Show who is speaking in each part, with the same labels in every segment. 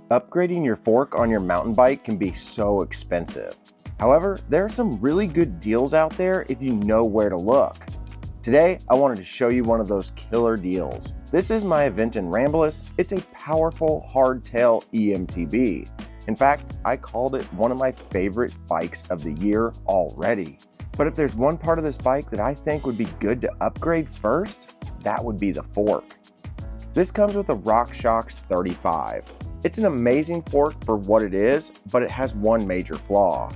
Speaker 1: Upgrading your fork on your mountain bike can be so expensive. However, there are some really good deals out there if you know where to look. Today, I wanted to show you one of those killer deals. This is my Aventon Ramblus. It's a powerful hardtail eMTB. In fact, I called it one of my favorite bikes of the year already. But if there's one part of this bike that I think would be good to upgrade first, that would be the fork. This comes with a RockShox 35. It's an amazing fork for what it is, but it has one major flaw.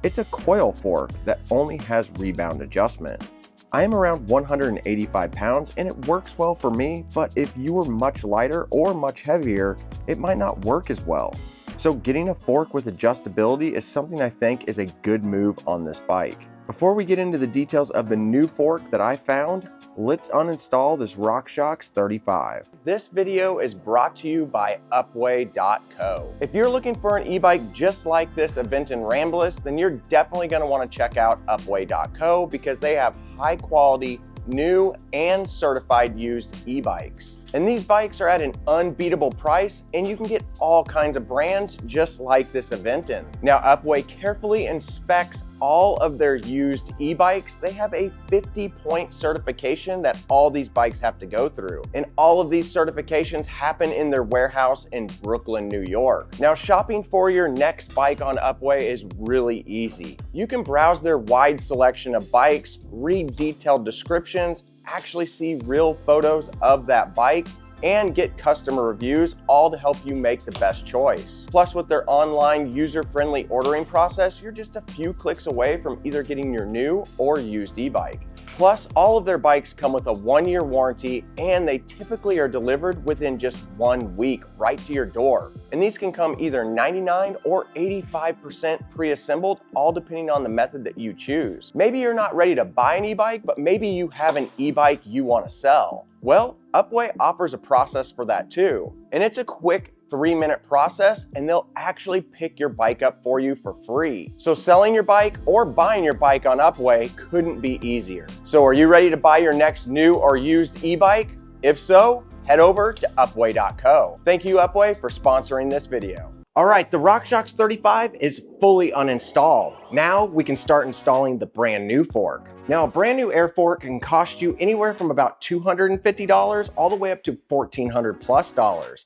Speaker 1: It's a coil fork that only has rebound adjustment. I am around 185 pounds and it works well for me, but if you are much lighter or much heavier, it might not work as well. So getting a fork with adjustability is something I think is a good move on this bike. Before we get into the details of the new fork that I found, let's uninstall this RockShox 35. This video is brought to you by Upway.co. If you're looking for an e-bike just like this Aventon Ramblus, then you're definitely going to want to check out Upway.co because they have high quality, new and certified used e-bikes. And these bikes are at an unbeatable price and you can get all kinds of brands just like this Aventon. Now Upway carefully inspects all of their used e-bikes. They have a 50-point certification that all these bikes have to go through. And all of these certifications happen in their warehouse in Brooklyn, New York. Now shopping for your next bike on Upway is really easy. You can browse their wide selection of bikes, read detailed descriptions, actually see real photos of that bike, and get customer reviews, all to help you make the best choice. Plus, with their online user-friendly ordering process, you're just a few clicks away from either getting your new or used e-bike. Plus, all of their bikes come with a 1-year warranty and they typically are delivered within just 1 week right to your door. And these can come either 99 or 85% pre-assembled, all depending on the method that you choose. Maybe you're not ready to buy an e-bike, but maybe you have an e-bike you want to sell. Well, Upway offers a process for that too. And it's a quick 3-minute process and they'll actually pick your bike up for you for free. So selling your bike or buying your bike on Upway couldn't be easier. So are you ready to buy your next new or used e-bike? If so, head over to Upway.co. Thank you Upway for sponsoring this video. All right, the RockShox 35 is fully uninstalled. Now we can start installing the brand new fork. Now a brand new air fork can cost you anywhere from about $250 all the way up to $1,400 plus.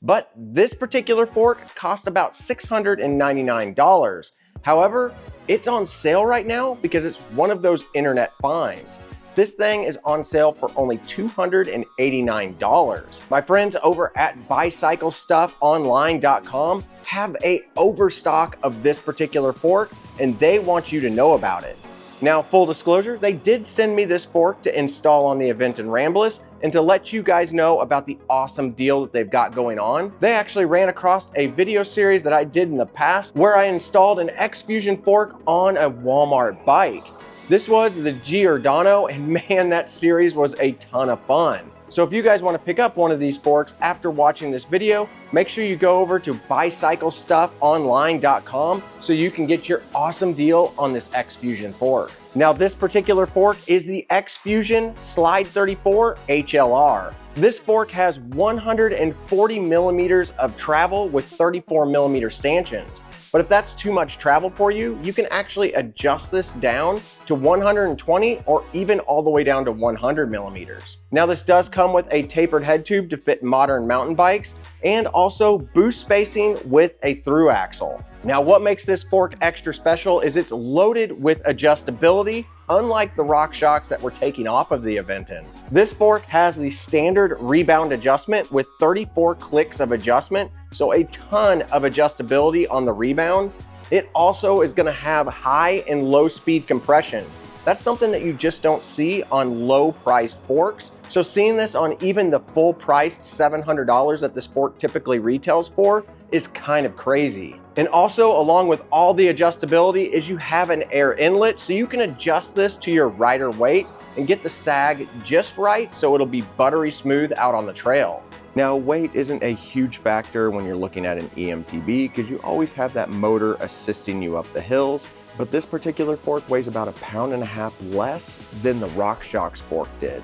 Speaker 1: But this particular fork cost about $699. However, it's on sale right now because it's one of those internet finds. This thing is on sale for only $289. My friends over at bicyclestuffonline.com have a overstock of this particular fork and they want you to know about it. Now, full disclosure, they did send me this fork to install on the Aventon Ramblus and to let you guys know about the awesome deal that they've got going on. They actually ran across a video series that I did in the past where I installed an X-Fusion fork on a Walmart bike. This was the Giordano, and man, that series was a ton of fun. So if you guys want to pick up one of these forks after watching this video, make sure you go over to bicyclestuffonline.com so you can get your awesome deal on this X-Fusion fork. Now this particular fork is the X-Fusion Slide 34 HLR. This fork has 140 millimeters of travel with 34 millimeter stanchions. But if that's too much travel for you, you can actually adjust this down to 120 or even all the way down to 100 millimeters. Now this does come with a tapered head tube to fit modern mountain bikes and also boost spacing with a through axle. Now what makes this fork extra special is it's loaded with adjustability, unlike the RockShox that we're taking off of the Aventon. This fork has the standard rebound adjustment with 34 clicks of adjustment, so a ton of adjustability on the rebound. It also is going to have high and low speed compression. That's something that you just don't see on low priced forks. So seeing this on even the full priced $700 that this fork typically retails for is kind of crazy. And also, along with all the adjustability, is you have an air inlet, so you can adjust this to your rider weight and get the sag just right so it'll be buttery smooth out on the trail. Now, weight isn't a huge factor when you're looking at an eMTB because you always have that motor assisting you up the hills, but this particular fork weighs about 1.5 pounds less than the RockShox fork did.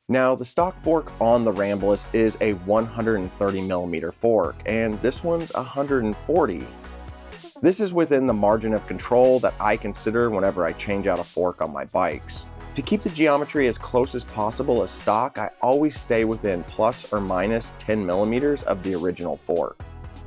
Speaker 1: Now, the stock fork on the Rambless is a 130mm fork, and this one's 140. This is within the margin of control that I consider whenever I change out a fork on my bikes. To keep the geometry as close as possible as stock, I always stay within plus or minus 10mm of the original fork.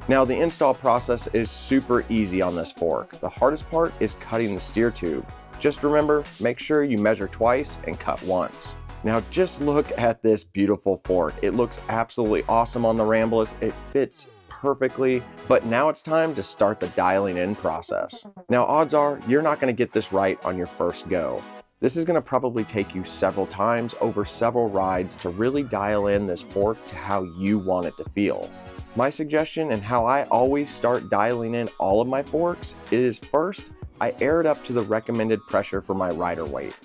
Speaker 1: Now, the install process is super easy on this fork. The hardest part is cutting the steer tube. Just remember, make sure you measure twice and cut once. Now just look at this beautiful fork. It looks absolutely awesome on the Rambless. It fits perfectly, but now it's time to start the dialing in process. Now, odds are you're not going to get this right on your first go. This is going to probably take you several times over several rides to really dial in this fork to how you want it to feel. My suggestion and how I always start dialing in all of my forks is first, I air it up to the recommended pressure for my rider weight.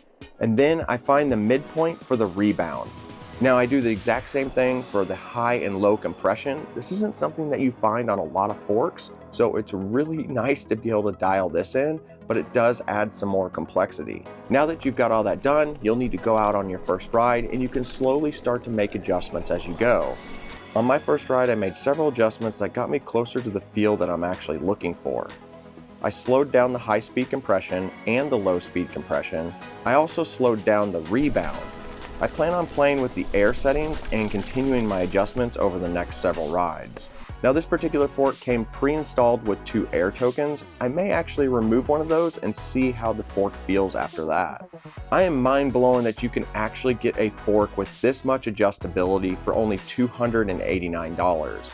Speaker 1: And then I find the midpoint for the rebound. Now I do the exact same thing for the high and low compression. This isn't something that you find on a lot of forks, so it's really nice to be able to dial this in, but it does add some more complexity. Now that you've got all that done, you'll need to go out on your first ride and you can slowly start to make adjustments as you go. On my first ride, I made several adjustments that got me closer to the feel that I'm actually looking for. I slowed down the high-speed compression and the low-speed compression. I also slowed down the rebound. I plan on playing with the air settings and continuing my adjustments over the next several rides. Now, this particular fork came pre-installed with 2 air tokens. I may actually remove one of those and see how the fork feels after that. I am mind-blown that you can actually get a fork with this much adjustability for only $289.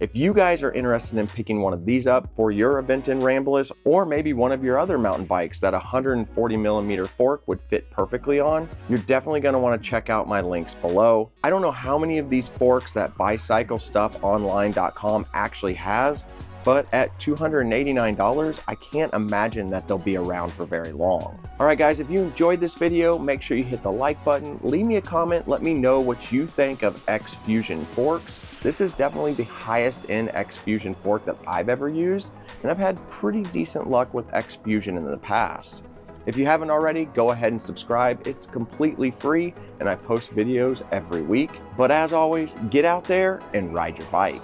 Speaker 1: If you guys are interested in picking one of these up for your event in Rambless, or maybe one of your other mountain bikes that a 140mm fork would fit perfectly on, you're definitely going to want to check out my links below. I don't know how many of these forks that bicyclestuffonline.com actually has, but at $289, I can't imagine that they'll be around for very long. Alright guys, if you enjoyed this video, make sure you hit the like button, leave me a comment, let me know what you think of X Fusion forks. This is definitely the highest end X Fusion fork that I've ever used, and I've had pretty decent luck with X Fusion in the past. If you haven't already, go ahead and subscribe. It's completely free, and I post videos every week. But as always, get out there and ride your bike.